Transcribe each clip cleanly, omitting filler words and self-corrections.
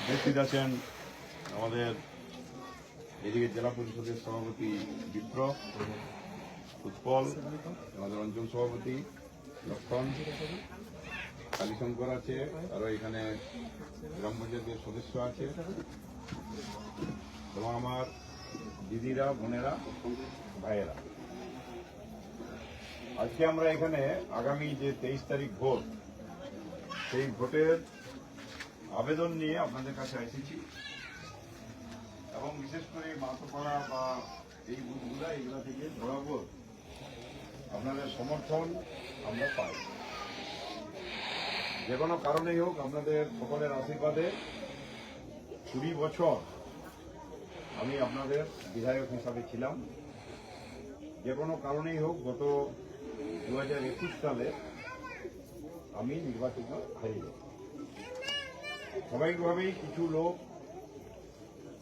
উপস্থিত আছেন আমাদের এদিকে জেলা পরিষদের সভাপতি বিপ্র উৎপল, আমাদের অঞ্চল সভাপতি লক্ষণ, কালীশঙ্কর আছে, আরো এখানে গ্রাম পঞ্চায়েতের সদস্য আছে এবং আমার দিদিরা, বোনেরা, ভাইয়েরা। আজকে আমরা এখানে আগামী যে 23 তারিখ ভোট, সেই ভোটের আবেদন নিয়ে আপনাদের কাছে এসেছি এবং বিশেষ করে মাথোপাড়া বা এই বুথগুলা এগুলা থেকে বরাবর আপনাদের সমর্থন আমরা পাই। যে কোনো কারণেই হোক আপনাদের সকলের আশীর্বাদে 20 বছর আমি আপনাদের বিধায়ক হিসাবে ছিলাম। যে কোনো কারণেই হোক গত 2021 সালে আমি নির্বাচিত হয়ে যাই। স্বাভাবিকভাবেই কিছু লোক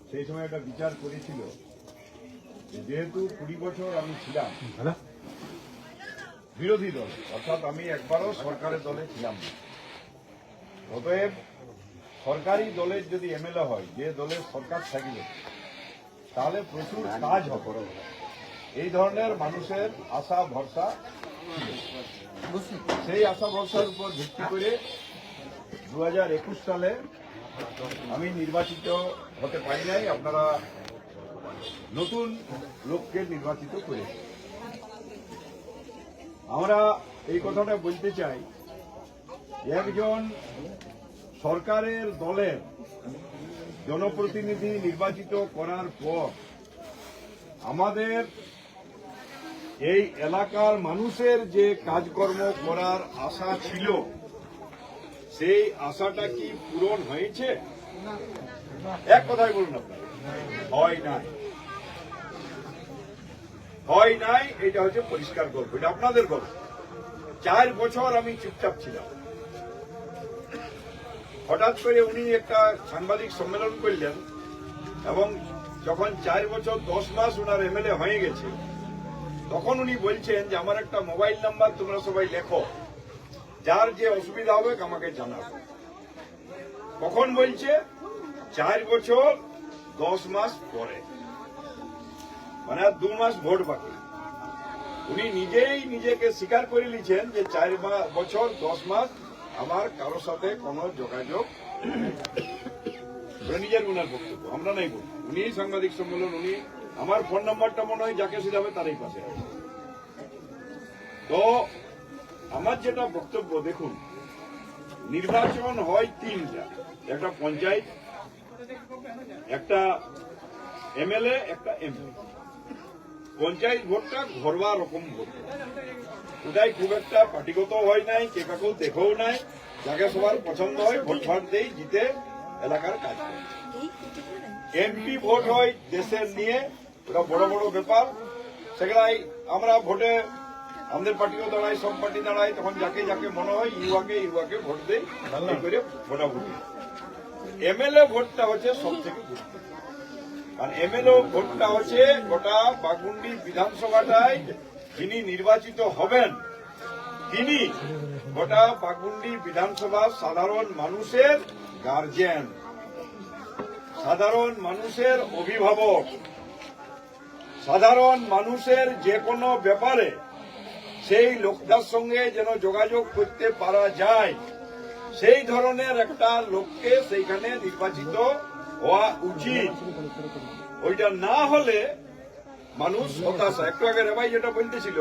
সেই সময় একটা বিচার করেছিল যেহেতু 20 বছর আমি ছিলাম বিরোধী দল, অর্থাৎ আমি একবারও সরকারের দলে ছিলাম না। অতএব সরকারি দলের যদি এমএলএ হয়, যে দলের সরকার থাকবে, তাহলে প্রচুর কাজ হবে। এই ধরনের মানুষের আশা ভরসা ছিল। সেই আশা ভরসার উপর ভিত্তি করে 2021 সালে আমি নির্বাচিত হতে পারি নাই। আপনারা নতুন লোককে নির্বাচিত করে আমরা এই কথাটা বলতে চাই, একজন সরকারের দলের জনপ্রতিনিধি নির্বাচিত করার পর আমাদের এই এলাকার মানুষের যে কাজকর্ম করার আশা ছিল, সেই আশাটা কি পূরণ হয়েছে? এক কথাই বলুন আপনারা, হয় নাই। হয় নাই, এটা হচ্ছে পরিষ্কার গল্প, এটা আপনাদের গল্প। 4 বছর আমি চুপচাপ ছিলাম। হঠাৎ করে উনি একটা সাংবাদিক সম্মেলন করলেন এবং যখন 4 বছর 10 মাস ওনার এমএলএ হয়ে গেছে, তখন উনি বলছেন যে আমার একটা মোবাইল নাম্বার তোমরা সবাই লেখো, যার যে অসুবিধা হবে আমাকে জানাবে। কখন বলছে? 4 বছর 10 মাস পরে, মানে 2 মাস ভোট বাকি। উনি নিজেই নিজেকে স্বীকার করে নিয়েছেন যে 4 বছর 10 মাস আমার কারোর সাথে কোনো যোগাযোগ, নিজের উনার বক্তব্য, আমরা নাই বলি। উনি সাংবাদিক সম্মেলন, উনি আমার ফোন নাম্বারটা মনে হয় যাকে শুধাবে তারই পাশে আছে। তো আমার যেটা বক্তব্য, দেখুন, নির্বাচন হয় 3টা, একটা পঞ্চায়েত, একটা এমএলএ, একটা এমপি। পঞ্চায়েত ভোটটা ঘরোয়া রকম ভোট, ওটাই খুব একটা পার্টিগত হয় নাই, কে কাকেও দেখেও নাই, যাকে সবার পছন্দ হয় ভোট ফাট দেই, জিতে এলাকার কাজ করে। এমপি ভোট হয় দেশের নিয়ে, ওটা বড় বড় ব্যাপার। সেগুলাই আমরা ভোটে আমাদের পার্টিও দাঁড়ায়, সব পার্টি দাঁড়ায়, তখন যাকে যাকে মনে হয় ইউয়াকে ভোট দেয়, এই করে ভোটাভুটি। এমএলএ ভোটটা হচ্ছে সব থেকে গুরুত্বপূর্ণ, কারণ এমএলএ ভোটটা হচ্ছে গোটা বাঘমুন্ডি বিধানসভাটায় যিনি নির্বাচিত হবেন, তিনি গোটা বাঘমুন্ডি বিধানসভা সাধারণ মানুষের গার্জিয়ান, সাধারণ মানুষের অভিভাবক, সাধারণ মানুষের যে কোনো ব্যাপারে সেই লোকটার সঙ্গে যেন যোগাযোগ করতে পারা যায়, সেই ধরনের একটা লোককে সেইখানে নির্বাচিত হওয়া উচিত। ওইটা না হলে মানুষ হতাশা। একটু আগে রেবাই যেটা বলতেছিল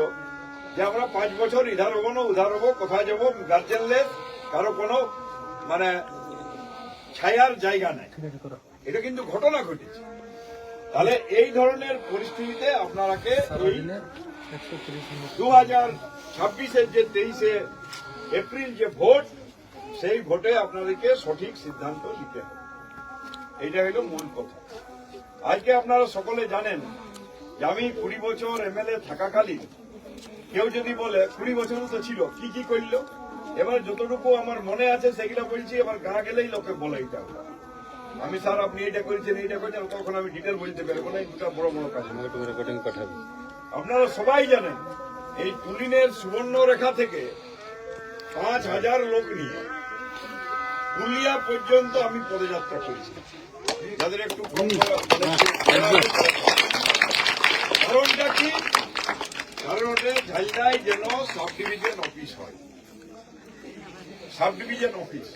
যে আমরা 5 বছর ইধার হবো না উধার হবো, কোথায় যাবো, গার্জেনলেস, কারো কোনো মানে ছায়ার জায়গা নাই, এটা কিন্তু ঘটনা ঘটেছে। তাহলে এই ধরনের পরিস্থিতিতে আপনারাকে 2026-এর যে 23শে এপ্রিল যে ভোট, সেই ভোটে আপনাদেরকে সঠিক সিদ্ধান্ত নিতে হবে। এইটা হলো মূল কথা। আজকে আপনারা সকলে জানেন যে আমি 20 বছর এমএলএ থাকাকালীন কেউ যদি বলে 20 বছর তো ছিল, কি কি করল, এবার যতটুকু আমার মনে আছে সেগুলো বলছি। এবার গা গেলেই লোকে বলে এটা আমি স্যার আপনি এইটা করেছেন এইটা করেছেন, তখন আমি ডিটেল বলতে পারবো না। এই দুটা বড় বড় কাজ আপনারা সবাই জানেন। এই তুলিনের সুবর্ণ রেখা থেকে 5000 লোক নিয়ে পুরুলিয়া পর্যন্ত আমি পদযাত্রা করেছি, যাদের একটু কারণটা কি? কারণ ওটা ঝালদায় যেন সাব ডিভিশন অফিস হয়। Sub division office,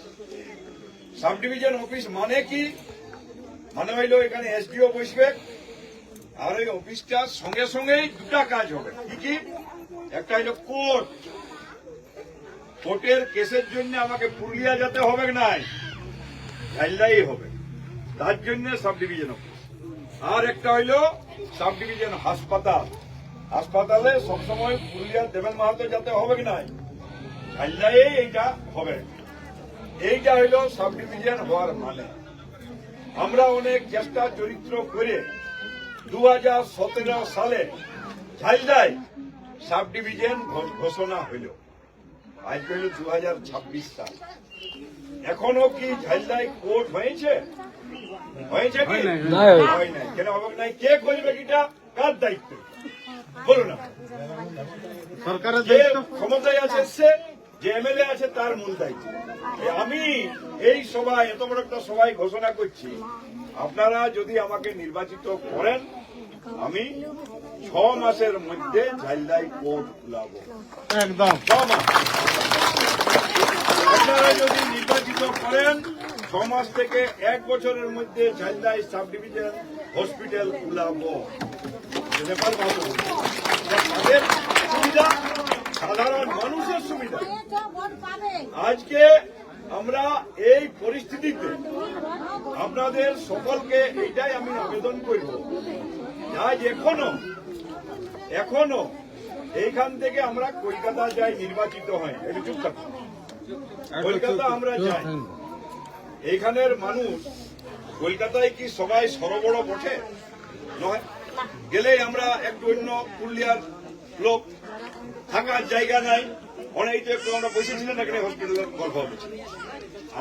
sub division office মানে কি? মানে হইল এখানে এসডিও বসবে, আর ওই অফিসটার সঙ্গে সঙ্গেই দুটা কাজ হবে। কি কি? একটা হইল কোর্ট, কোর্টের কেসের জন্য আমাকে পুরুলিয়া যেতে হবে নাই, ঝালদাই হবে, তার জন্য সাব ডিভিশন অফিস। আর একটা হইল সাব ডিভিশন হাসপাতাল, হাসপাতালে সবসময় পুরুলিয়া দেবেন মাহাতো যেতে হবে নাই, ঝালদাই এইটা হবে। এইটা হইল সাব ডিভিশন হওয়ার মানে। আমরা অনেক চেষ্টা চরিত্র করে 2017 সালে ঝালদায় সাব ডিভিশন ঘোষণা হইল। আজ হইল 2026 সাল, এখনো কি ঝালদায় কোর্ট হয়েছে? হয়েছে কি? হয় নাই। কেন হবে নাই? কে করবে? এটা কার দায়িত্ব? বলুন না। সরকারের ক্ষমতায় আছে সে, যে এমএলএ আছে তার মূল দায়িত্ব। আমি এই সভায়, এত বড় একটা সভায় ঘোষণা করছি, আপনারা যদি আমাকে নির্বাচিত করেন, আমি 6 মাসের মধ্যে ঝালদায় কোর্ট খুলাবো। একদম 6 মাস। আপনারা যদি নির্বাচিত করেন, 6 মাস থেকে 1 বছরের মধ্যে ঝালদায় সাব ডিভিশন হসপিটাল খুলাবো। তাদের সুবিধা, সাধারণ মানুষের সুবিধা। আজকে আমরা এই পরিস্থিতিতে আপনাদের সকলকে এইটাই আমি আবেদন করব, আজ এখনো এইখান থেকে আমরা কলকাতা যাই, নির্বাচিত হয়, একটু চুপ থাকুন, কলকাতা আমরা যাই, এইখানের মানুষ কলকাতায় কি সবাই সরবড় বটে? নয়। গেলেই আমরা একটু অন্য পুরুলিয়ার লোক, থাকার জায়গা নাই, অনেক একটু আমরা বসেছিলেন এখানে হসপিটালের গল্প হচ্ছে।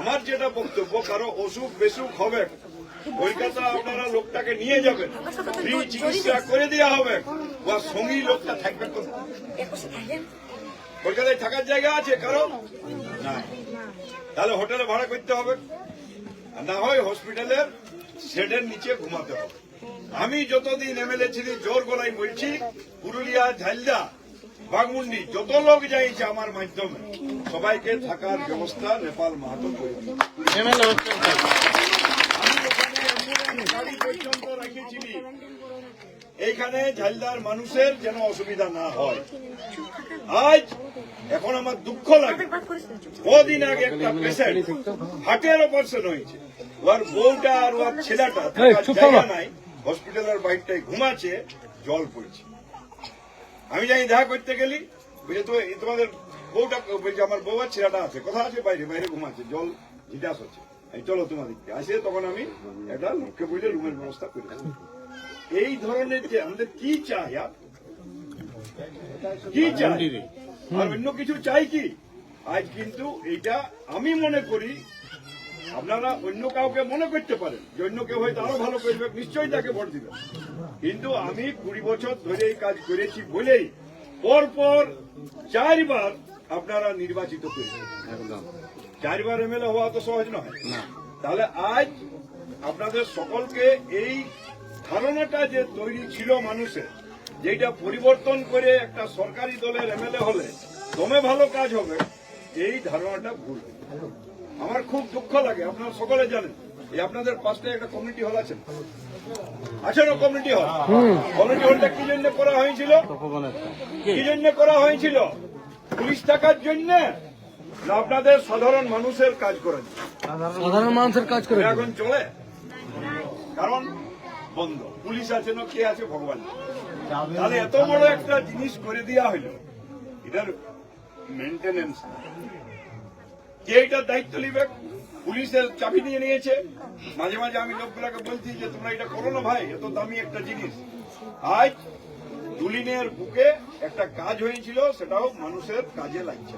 আমার যেটা বক্তব্য, কারো অসুখ বেসুখ হবে, কলকাতা আপনারা লোকটাকে নিয়ে যাবেন, ফ্রি চিকিৎসা করে দেওয়া হবে, বা সঙ্গী লোকটা থাকবে কোথায়? কলকাতায় থাকার জায়গা আছে কারো? না। তাহলে হোটেলে ভাড়া করতে হবে, না হয় হসপিটালের শেডের নিচে ঘুমাতে হবে। আমি যতদিন এমএলএ ছিলি জোর গলায় বলছি, পুরুলিয়া, ঝালদা, বাঘমুন্ডি যত লোক যাইছে আমার মাধ্যমে সবাইকে থাকার ব্যবস্থা নেপাল মাহাতো করে পর্যন্ত রেখেছিলি। এইখানে ঝালদার মানুষের যেন অসুবিধা না হয়। আজ এখন আমার দুঃখ লাগে, কদিন আগে একটা পেশেন্ট হার্টের অপারেশন হয়েছে, ওর বউটা আর ওর ছেলেটা জায়গা নাই, হসপিটালের বাইরটায় ঘুমাচ্ছে, জল পড়ছে। আমি যাই দেখা করতে গেলি, বুঝে তো তোমাদের বউটা বলছে, আমার বউ আর ছেলেটা আছে, কথা আছে, বাইরে বাইরে ঘুমাচ্ছে, জল জিজ্ঞাস হচ্ছে, চলো তোমাদেরকে আসে। তখন আমি একটা লোককে বলে রুমের ব্যবস্থা করে। এই ধরনের যে আমাদের কি চাই, কি চাই, আর অন্য কিছু চাই কি? আজ কিন্তু এইটা আমি মনে করি, আপনারা অন্য কাউকে মনে করতে পারেন যে অন্য কেউ হয়তো আরো ভালো করবে, নিশ্চয়ই তাকে ভোট দিবেন, কিন্তু আমি 20 বছর ধরে এই কাজ করেছি বলেই পরপর 4 বার আপনারা নির্বাচিত করেছেন। 4 বার এমএলএ হওয়া তো সহজ নয়। তাহলে আজ আপনাদের সকলকে এই ধারণাটা যে তৈরি ছিল মানুষের, যেটা পরিবর্তন করে একটা সরকারি দলের এমএলএ হলে দমে ভালো কাজ হবে, এই ধারণাটা ভুল। আমার খুব দুঃখ লাগে, আপনারা সকলে জানেন, এই আপনাদের পাশে একটা কমিউনিটি হল আছে না? কমিউনিটি হল, কমিউনিটি হলটা কি জন্য করা হয়েছিল? কি জন্য করা হয়েছিল? পুলিশ থাকার জন্য না আপনাদের সাধারণ মানুষের কাজ করার জন্য? সাধারণ মানুষের কাজ করে এখন চলে, কারণ বন্ধ, পুলিশ আছে না, কে আছে ভগবান। তাহলে এত বড় একটা জিনিস করে দেওয়া হইল, এটার মেনটেনেন্স কে এটার দায়িত্ব নিবে? পুলিশের চাবি নিয়ে নিয়েছে। মাঝে মাঝে আমি লোকগুলাকে বলছি যে তোমরা এটা করো না ভাই, এত দামি একটা জিনিস। আজ দুলিনের বুকে একটা কাজ হয়েছিল, সেটাও মানুষের কাজে লাগছে।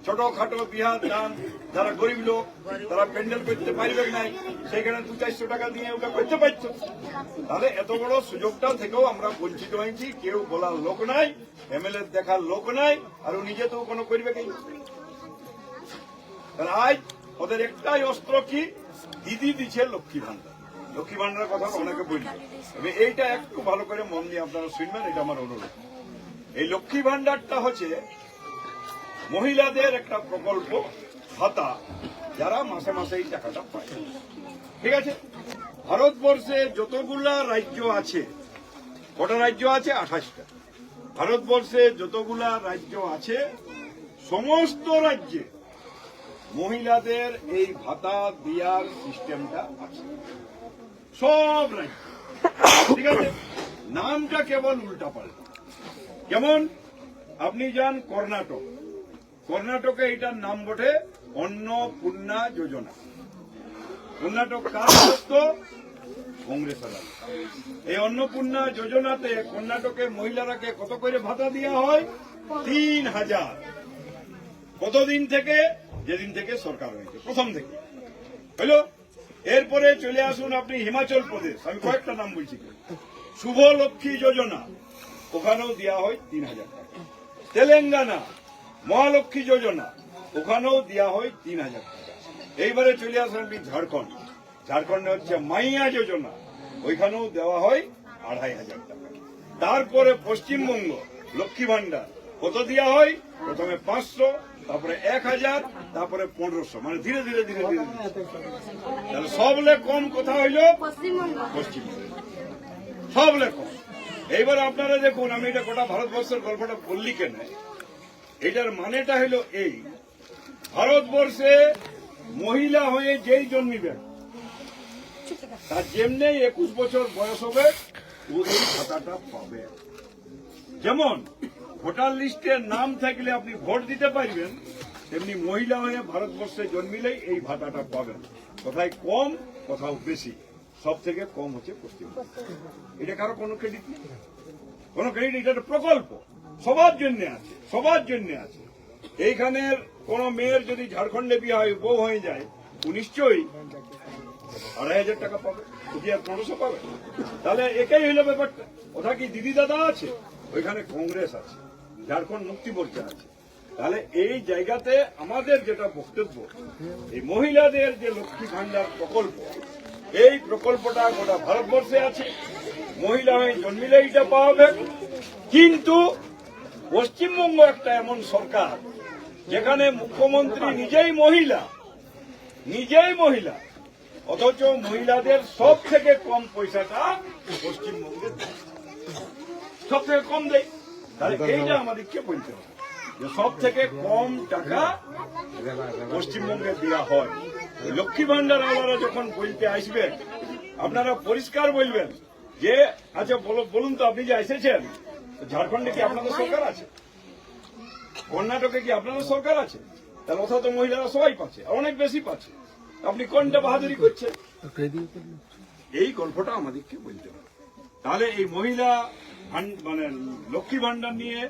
ছোটখাটো বিহার দান, যারা গরিব লোক, তারা প্যান্ডেল করতে পারবে নাই, সেখানে 200-400 টাকা দিয়ে ওটা করতে পারছো। তাহলে এত বড় সুযোগটা থেকেও আমরা বঞ্চিত হয়েছি, কেউ বলার লোক নাই, এমএলএ দেখার লোক নাই, আর ও নিজে তো কোনো করবে কি? তাহলে আজ ওদের একটাই অস্ত্র কি, দিদি দিচ্ছে লক্ষ্মী ভান্ডার। লক্ষ্মী ভান্ডারের কথা অনেকে বলবে, তবে এইটা একটু ভালো করে মন দিয়ে আপনারা শুনবেন, এটা আমার অনুরোধ। এই লক্ষ্মী ভান্ডারটা হচ্ছে মহিলাদের একটা প্রকল্প ভাতা, যারা মাসে মাসে এই টাকাটা পায়। ঠিক আছে, ভারতবর্ষে যতগুলা রাজ্য আছে, কটা রাজ্য আছে? 28টা। ভারতবর্ষে যতগুলা রাজ্য আছে সমস্ত রাজ্যে মহিলাদের এই ভাতা দেওয়ার সিস্টেমটা আছে, সব রাজ্য। ঠিক আছে, নামটা কেবল উল্টা পাল্টা। যেমন আপনি যান কর্ণাটক, কর্ণাটকে এটার নাম বটে অন্নপূর্ণা যোজনা। কর্ণাটক কার রাজ্য? কংগ্রেস। এই অন্নপূর্ণা যোজনাতে কর্ণাটকের মহিলারাকে কত করে ভাতা দেওয়া হয়? 3000। কতদিন থেকে? যেদিন থেকে সরকার হয়েছে, প্রথম থেকে হলো। এরপরে চলে আসুন আপনি হিমাচল প্রদেশ, আমি কয়েকটা নাম বলছি। শুভ লক্ষ্মী যোজনা, ওখানেও দেওয়া হয় 3000 টাকা। তেলেঙ্গানা মহালক্ষ্মী যোজনা, ওখানেও দেওয়া হয় 3000 টাকা। এইবারে চলে আসুন আপনি ঝাড়খণ্ড, ঝাড়খণ্ডে হচ্ছে মাইয়া যোজনা, ওইখানেও দেওয়া হয় 2500 টাকা। তারপরে পশ্চিমবঙ্গ লক্ষ্মী ভান্ডার কত দেওয়া হয়? প্রথমে 500, তারপরে 1000, তারপরে 1500, মানে ধীরে ধীরে ধীরে ধীরে। তাহলে সবলে কম কথা হইল পশ্চিমবঙ্গ, সবলে কম। এইবার আপনারা দেখুন, আমি এটা গোটা ভারতবর্ষের গল্পটা বললি কেন, এটার মানেটা হইল এই, ভারতবর্ষে মহিলা হয়ে যেই জন্মিবেন তার যেমনি 21 বছর বয়স হবে ও এই ভাতাটা পাবে। যেমন ভোটার লিস্টের নাম থাকলে আপনি ভোট দিতে পারবেন, তেমনি মহিলা হয়ে ভারতবর্ষে জন্মিলেই এই ভাতাটা পাবেন। কোথায় কম, কোথাও বেশি। সব থেকে কম হচ্ছে পশ্চিমবঙ্গ। এটা কারো কোনো ক্রেডিট নেই, কোনো ক্রেডিট। এটা একটা প্রকল্প, সবার জন্য আছে, সবার জন্য আছে। এইখানের কোন মেয়ের যদি ঝাড়খণ্ডে বিয়ে হয়, বউ হয়ে যায়, ও নিশ্চয়ই 2500 টাকা পাবে, যদি আর 1500 পাবে। তাহলে এটাই হইল ব্যাপারটা। ওটা কি দিদি দাদা আছে? ওইখানে কংগ্রেস আছে, ঝাড়খণ্ড মুক্তি মোর্চা আছে। তাহলে এই জায়গাতে আমাদের যেটা বক্তব্য, এই মহিলাদের যে লক্ষ্মী ভান্ডার প্রকল্প, এই প্রকল্পটা গোটা ভারতবর্ষে আছে। মহিলা হয়ে জন্মিলে এটা পাওয়া। কিন্তু পশ্চিমবঙ্গ একটা এমন সরকার যেখানে মুখ্যমন্ত্রী নিজেই মহিলা, অথচ মহিলাদের সব থেকে কম পয়সাটা পশ্চিমবঙ্গে সব থেকে কম দেয়। তাহলে এইটা আমাদেরকে বলতে হবে যে সব থেকে কম টাকা পশ্চিমবঙ্গে দেওয়া হয়। লক্ষ্মী ভান্ডার ওনারা যখন বলতে আসবেন, আপনারা পরিষ্কার বলবেন যে আচ্ছা বলুন তো, আপনি যে এসেছেন, ঝাড়খণ্ডে কি আপনাদের সরকার আছে? কর্ণাটকে কি আপনাদের সরকার আছে? তাহলে অথচ তো মহিলারা সবাই পাচ্ছে, অনেক বেশি পাচ্ছে। আপনি কোনটা বাহাদুরি করছেন? এই গল্পটা আমাদেরকে বলতে হবে। তাহলে এই মহিলা মানে লক্ষ্মী ভান্ডার নিয়ে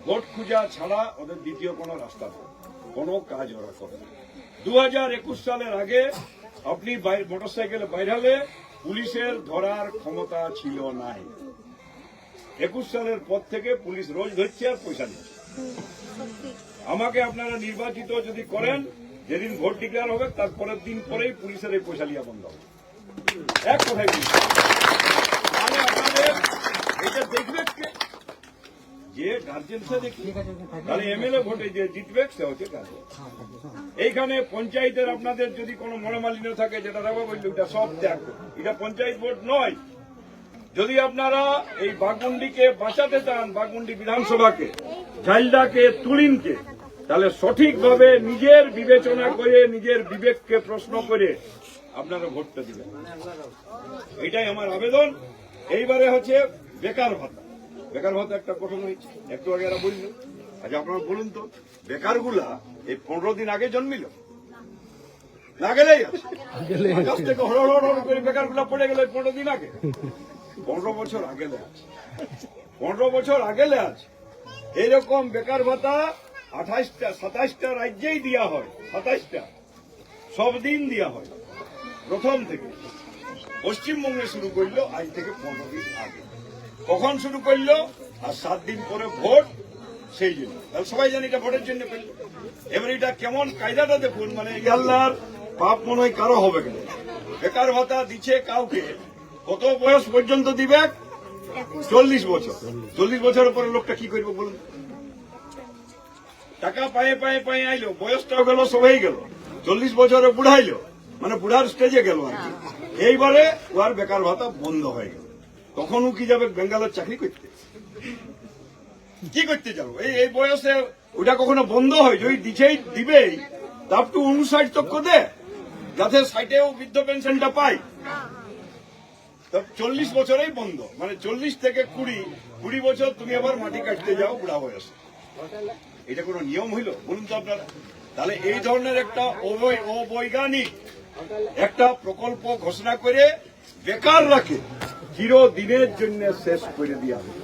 ভোট খুঁজা ছাড়া ওদের দ্বিতীয় কোনো রাস্তা নেই, কোনো কাজ ওরা করে না। 2021 সালের আগে আপনি মোটরসাইকেলে বাইরালে পুলিশের ধরার ক্ষমতা ছিল নাই। 21 সালের পর থেকে পুলিশ রোজ ধরছে আর পয়সা নিচ্ছে। আমাকে আপনারা নির্বাচিত যদি করেন, যেদিন ভোট ডিক্লেয়ার হবে তার পরের দিন পরেই পুলিশের এই পয়সা লিয়া বন্ধ হবে। এক কথায় তাহলে আপনাদের এটা দেখবে যে গার্জেন সে দেখবে, তাহলে এমএলএ ভোটে যে জিতবে সে হচ্ছে গার্জেন। এইখানে পঞ্চায়েতের আপনাদের যদি কোনো মনোমালিন্য থাকে, যেটা রাখবো বললো এটা সব ত্যাগ, এটা পঞ্চায়েত ভোট নয়। যদি আপনারা এই বাগমুন্ডিকে বাঁচাতে চান, বাগমুন্ডি বিধানসভাকে, ঝালদাকে, তুলিনকে, তাহলে সঠিকভাবে নিজের বিবেচনা করে, নিজের বিবেককে প্রশ্ন করে আপনারা ভোটটা দিবেন। এটাই আমার আবেদন। এইবারে হচ্ছে বেকার ভাতা। বেকার ভাতা একটা প্রশ্ন হয়েছে, একটু আগে এরা বলল। আচ্ছা আপনারা বলুন তো, বেকারগুলা এই 15 দিন আগে জন্মিল না গেলেই আছে? আকাশ থেকে হড় করে বেকারগুলা পড়ে গেলে 15 দিন আগে? 15 বছর আগেলে আছে, 15 বছর আগেলে আছে। এইরকম বেকার ভাতা 27টা রাজ্যেই দেওয়া হয়, 27টা, সব দিন দেওয়া হয় প্রথম থেকে। পশ্চিমবঙ্গে শুরু করলো আজ থেকে 15 দিন আগে। কখন শুরু করলো? আর 7 দিন পরে ভোট, সেই জন্য তাহলে সবাই জানি এটা ভোটের জন্য পেল। এবার এটা কেমন কায়দাটা দেখুন, মানে আল্লাহর পাপ মনে হয় কারো হবে কেন। বেকার ভাতা দিচ্ছে কাউকে, কত বয়স পর্যন্ত দিবে? 40 বছর। 40 বছরের পরে লোকটা কি করবে বলুন? টাকা পায়ে পায়ে পায়ে আইলো, বয়সটাও গেল, সবাই গেল, 40 বছরে বুড়াইলো, মানে বুড়ার স্টেজে গেল আর কি। এইবারে ওর বেকার ভাতা বন্ধ হয়ে গেল, তখন ও কি যাবে বেঙ্গালোর চাকরি করতে? কি করতে যাবো এই বয়সে? ওটা কখনো বন্ধ হয়? যদি দিছেই দিবেই তার তো 59 তক্ক দে, যাতে সাইটেও বৃদ্ধ পেনশনটা পাই। 40 বছরেই বন্ধ, মানে 40 থেকে 20 বছর তুমি আবার মাটি কাটতে যাও বুড়া বয়সে। এটা কোনো নিয়ম হইল বলুন তো আপনারা? তাহলে এই ধরনের একটা অবৈজ্ঞানিক একটা প্রকল্প ঘোষণা করে বেকার রাখে চিরদিনের জন্য শেষ করে দেওয়া হবে,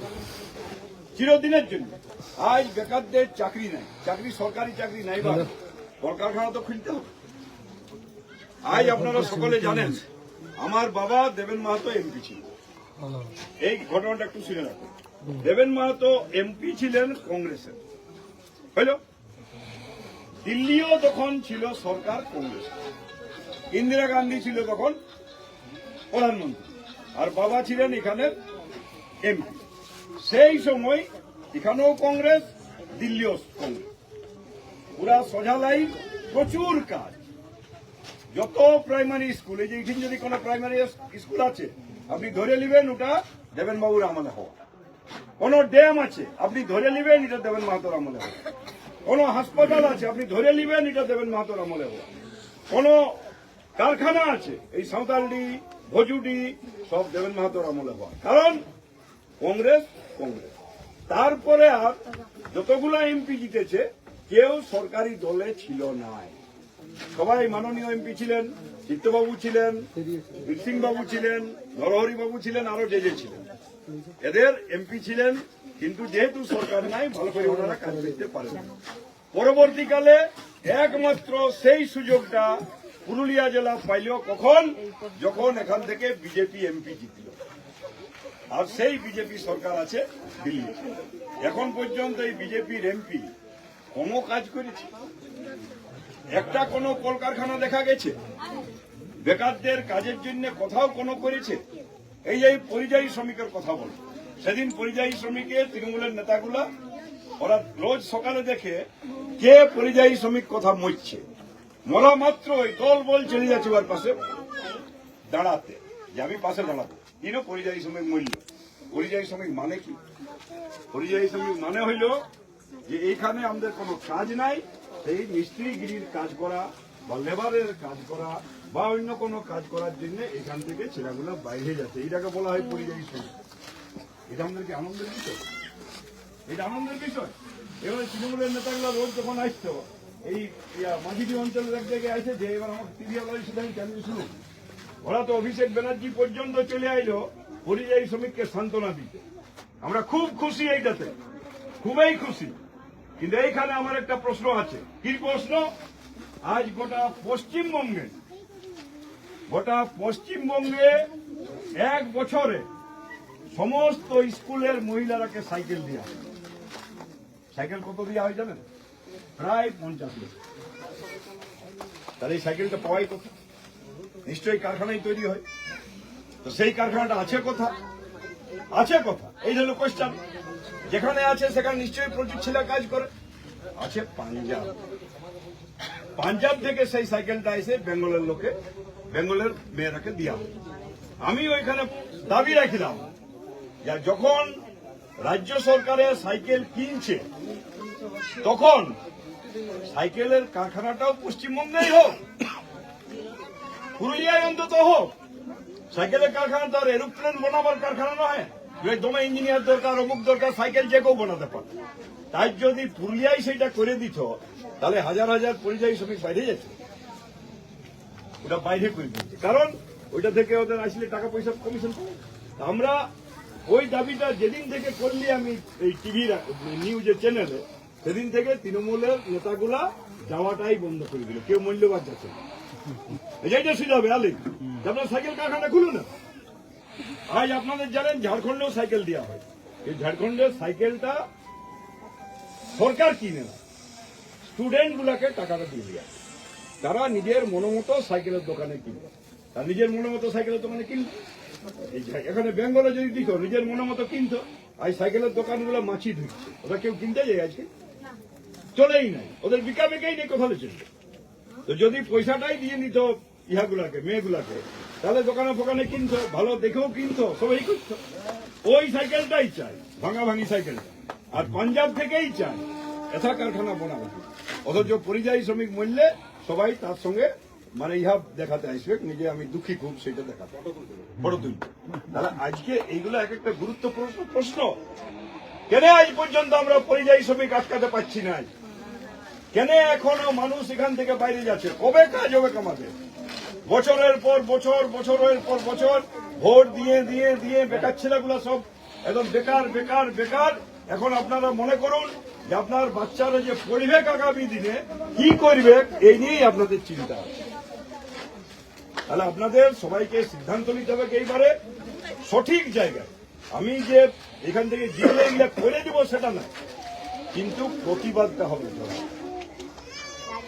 চিরদিনের জন্য। আজ বেকারদের চাকরি নাই, চাকরি সরকারি চাকরি নাই, বা কলকারখানা তো খুলতে হবে। আজ আপনারা সকলে জানেন আমার বাবা দেবেন মাহাতো এমপি ছিল। এই ঘটনাটা একটু শুনে রাখুন। দেবেন মাহাতো এমপি ছিলেন কংগ্রেসের, হইল। দিল্লিও তখন ছিল সরকার কংগ্রেস, ইন্দিরা গান্ধী ছিল তখন প্রধানমন্ত্রী, আর বাবা ছিলেন এখানের এমপি। সেই সময় এখানেও কংগ্রেস, দিল্লিও কংগ্রেস, পুরা সোজা লাইন, প্রচুর কাজ। যত প্রাইমারি স্কুল, এই যে এখানে যদি কোনো প্রাইমারি স্কুল আছে আপনি ধরে নেবেন ওটা দেবেন বাবুর আমলে হওয়া। কোন ড্যাম আছে আপনি ধরে নেবেন এটা দেবেন মাহাতোর আমলে হওয়া। কোন হাসপাতাল আছে আপনি ধরে নেবেন এটা দেবেন মাহাতোর আমলে হওয়া। কোন কারখানা আছে এই সাঁওতালডি, ভজুডি, সব দেবেন মাহাতোর আমলে হওয়া। কারণ কংগ্রেস কংগ্রেস। তারপরে আর যতগুলা এমপি জিতেছে কেউ সরকারি দলে ছিল না, সবাই মাননীয় এমপি ছিলেন। চিত্তবাবু ছিলেন, বীরসিং বাবু ছিলেন, নরহরি বাবু ছিলেন, আরো যে ছিলেন, এদের এমপি ছিলেন। কিন্তু যেহেতু সরকার নাই, ভালো করে ওনারা কাজ করতে পারেন। পরবর্তীকালে একমাত্র সেই সুযোগটা পুরুলিয়া জেলা পাইল কখন? যখন এখান থেকে বিজেপি এমপি জিতল, আর সেই বিজেপি সরকার আছে দিল্লি। এখন পর্যন্ত এই বিজেপির এমপি কোন কাজ করেছে? একটা কোন কলকারখানা দেখা গেছে? বেকারদের কাজের জন্য কোথাও কোনো করেছে? এই যে পরিযায়ী শ্রমিকের কথা বল, সেদিন পরিযায়ী শ্রমিকের তৃণমূলের নেতাগুলা ওরা রোজ সকালে দেখে কে পরিযায়ী শ্রমিক কথা মরছে, মরা মাত্রই দল বল চলে যাচ্ছে ওর পাশে দাঁড়াতে, যে আমি পাশে দাঁড়াবো। কিনো পরিযায়ী শ্রমিক মূল্য? পরিযায়ী শ্রমিক মানে কি? পরিযায়ী শ্রমিক মানে হইল যে এইখানে আমাদের কোনো কাজ নাই, সেই মিস্ত্রিগিরির কাজ করা বা লেবারের কাজ করা বা অন্য কোনো কাজ করার জন্য এখান থেকে ছেলেগুলো বাইরে যাচ্ছে, এটাকে বলা হয় পরিযায়ী শ্রমিক। এটা আমাদেরকে আনন্দের বিষয়, এটা আনন্দের বিষয়। এবারে তৃণমূলের নেতাগুলো রোজ যখন আসতো এই মাঝিটি অঞ্চলের এক জায়গায় আছে, যে এবার আমার টিভিওয়ালাই শুধু আমি চ্যানেল শুরু, ওরা তো অভিষেক ব্যানার্জি পর্যন্ত চলে আইলো পরিযায়ী শ্রমিককে সান্ত্বনা দিতে। আমরা খুব খুশি এইটাতে, খুবই খুশি। কিন্তু এইখানে আমার একটা প্রশ্ন আছে। কি প্রশ্ন? আজ গোটা পশ্চিমবঙ্গে এক বছরে সমস্ত স্কুলের মহিলারাকে সাইকেল দেওয়া হয়। সাইকেল কত দেওয়া হয় জানেন? প্রায় 50 লাখ। তাহলে এই সাইকেলটা পাওয়াই কোথা? নিশ্চয়ই কারখানায় তৈরি হয়। তো সেই কারখানাটা আছে কোথা? আছে কোথা? এই হলো কোয়েশ্চেন। যেখানে আছে সেখানে নিশ্চয়ই প্রচুর ছেলে কাজ করে। আছে পাঞ্জাব। পাঞ্জাব থেকে সেই সাইকেলটা এসে বেঙ্গলের লোকে, বেঙ্গলের মেয়েরাকে দেওয়া হয়। আমি ওইখানে দাবি রাখিলাম যে যখন রাজ্য সরকারের সাইকেল কিনছে তখন সাইকেলের কারখানাটাও পশ্চিমবঙ্গেই হোক, পুরুলিয়ায় অন্তত হোক। সাইকেলের কারখানা তো আর এরোপ্লেন বানাবার কারখানা নয়, তোমার ইঞ্জিনিয়ার দরকার, অমুক দরকার, সাইকেল যে কেউ বানাতে পারে। তাই যদি পুরুলিয়ায় সেটা করে দিত তাহলে হাজার হাজার পরিযায়ী শ্রমিক বাইরে যেত, ওটা বাইরে করে দিচ্ছে। কারণ ওইটা থেকে ওদের আসলে টাকা পয়সা কমিশন। আমরা ওই দাবিটা যেদিন থেকে করলি আমি এই টিভি নিউজের চ্যানেলে, সেদিন থেকে তৃণমূলের নেতাগুলা যাওয়াটাই বন্ধ করে দিল। কেউ মূল্যবাদ যাচ্ছে না, এইটা সুযোগ আলী আপনার সাইকেল কারখানা খুলুন না। আজ আপনাদের জানেন ঝাড়খণ্ডেও সাইকেল দেওয়া হয়। এই ঝাড়খণ্ডের সাইকেলটা সরকার কিনে না, স্টুডেন্ট গুলাকে টাকাটা দিয়ে দেয়। তারা নিজের মনোমতো সাইকেলের দোকানে কিনবে, তার নিজের মনোমতো সাইকেলের দোকানে কিনবে। এই যে এখানে বেঙ্গলে যদি দিত নিজের মনোমতো কিনতো, আর সাইকেলের দোকানগুলো মাছি ধুচ্ছে, ওরা কেউ কিনতে যায় আজকে? চলেই নাই, ওদের বিকাবেকেই নেই, কোথাও চলবে। তো যদি পয়সাটাই দিয়ে নিত ইহাগুলাকে, মেয়েগুলাকে, তাহলে দোকানে ফোকানে কিনতো, ভালো দেখেও কিনতো, সবাই করতো। ওই সাইকেলটাই চাই, ভাঙা ভাঙি সাইকেলটা। আর পাঞ্জাব থেকেই চাই এথা কারখানা বানানো। অথচ পরিযায়ী শ্রমিক মূল্যে সবাই তার সঙ্গে মানে ইহা দেখাতে আসবে, নিজে আমি দুঃখী খুব, সেটা দেখাতে বড় তুলবে। তাহলে আজকে এইগুলো এক একটা গুরুত্বপূর্ণ প্রশ্ন। কেন আজ পর্যন্ত আমরা পরিযায়ী শ্রমিক আটকাতে পারছি না? কেন এখনো মানুষ এখান থেকে বাইরে যাচ্ছে? কবে কাজ হবে আমাদের? বছরের পর বছর, বছরের পর বছর ভোট দিয়ে দিয়ে দিয়ে বেকার ছেলেগুলো সব একদম বেকার বেকার বেকার। এখন আপনারা মনে করুন যে আপনার বাচ্চারা যে পড়বে আগামী দিনে কি করবে, এই নিয়েই আপনাদের চিন্তা আছে। তাহলে আপনাদের সবাইকে সিদ্ধান্ত নিতে হবে এইবারে সঠিক জায়গায়। আমি যে এখান থেকে জিতলে এগুলো করে দিব সেটা না, কিন্তু প্রতিবাদটা হবে জোরালো।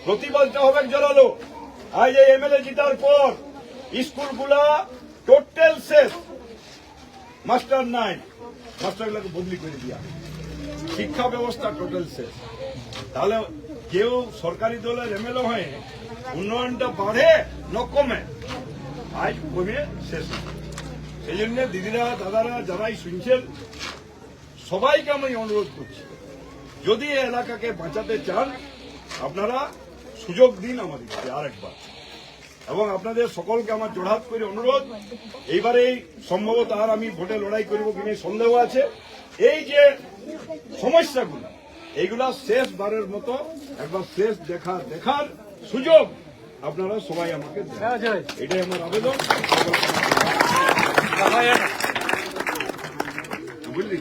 প্রতিবাদটা হবে জোরালো। আজ এই এমএলএ জিতার পর স্কুলগুলা টোটাল শেষ, মাস্টার নাই, মাস্টারগুলোকে বদলি করে দিয়া, শিক্ষা ব্যবস্থা টোটাল শেষ। তাহলে কেউ সরকারি দলের এমএলএ হয়ে উন্নয়নটা বাড়ে না কমে? আজ কমে শেষ। সেই জন্য দিদিরা দাদারা যারাই শুনছেন সবাইকে আমি অনুরোধ করছি, যদি এই এলাকাকে বাঁচাতে চান আপনারা সুযোগ দিন আমাদেরকে আরেকবার। এবং আপনাদের সকলকে আমার জোড়হাত করে অনুরোধ, এইবারেই সম্ভবত আর আমি ভোটে লড়াই করব কিনা সন্দেহ আছে। এই যে সমস্যাগুলো, এইগুলা শেষবারের মতো একবার শেষ দেখার সুযোগ আপনারা সবাই আমাকে দেন, এটাই আমার আবেদন। বুঝলি?